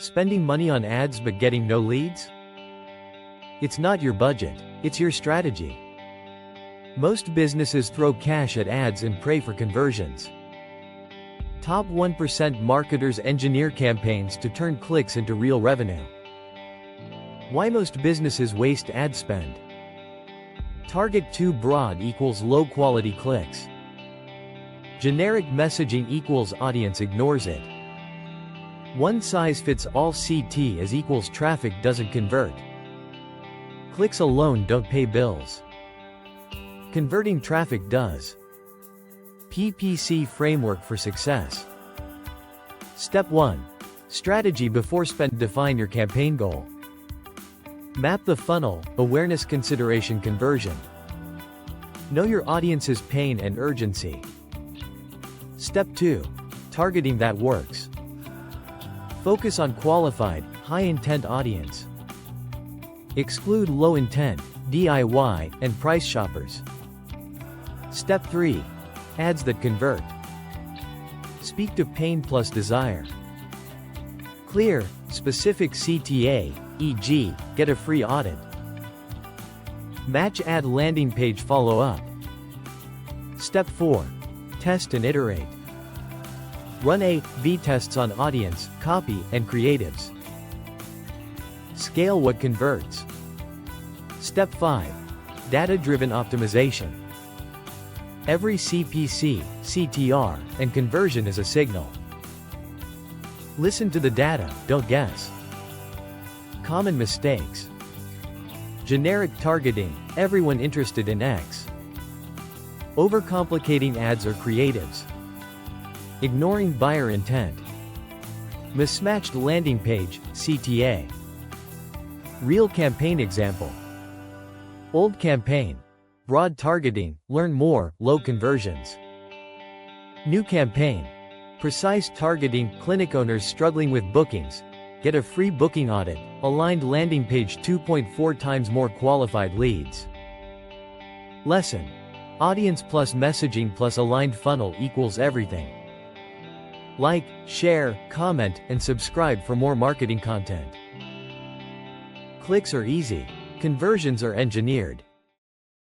Spending money on ads but getting no leads? It's not your budget, it's your strategy. Most businesses throw cash at ads and pray for conversions. Top 1% marketers engineer campaigns to turn clicks into real revenue. Why most businesses waste ad spend? Target too broad equals low quality clicks. Generic messaging equals audience ignores it. One size fits all CT as equals traffic doesn't convert. Clicks alone don't pay bills. Converting traffic does. PPC framework for success. Step 1. Strategy before spend. Define your campaign goal. Map the funnel: awareness, consideration, conversion. Know your audience's pain and urgency. Step 2. Targeting that works. Focus on qualified, high-intent audience. Exclude low-intent, DIY, and price shoppers. Step 3. Ads that convert. Speak to pain plus desire. Clear, specific CTA, e.g., get a free audit. Match ad landing page follow-up. Step 4. Test and iterate. Run A/B tests on audience, copy, and creatives. Scale what converts. Step 5. Data-driven optimization. Every CPC, CTR, and conversion is a signal. Listen to the data, don't guess. Common mistakes. Generic targeting, everyone interested in X. Overcomplicating ads or creatives. Ignoring buyer intent. Mismatched landing page, CTA. Real campaign example. Old campaign. Broad targeting, learn more, low conversions. New campaign. Precise targeting, clinic owners struggling with bookings. Get a free booking audit, aligned landing page, 2.4 times more qualified leads. Lesson. Audience plus messaging plus aligned funnel equals everything. Like, share, comment, and subscribe for more marketing content. Clicks are easy. Conversions are engineered.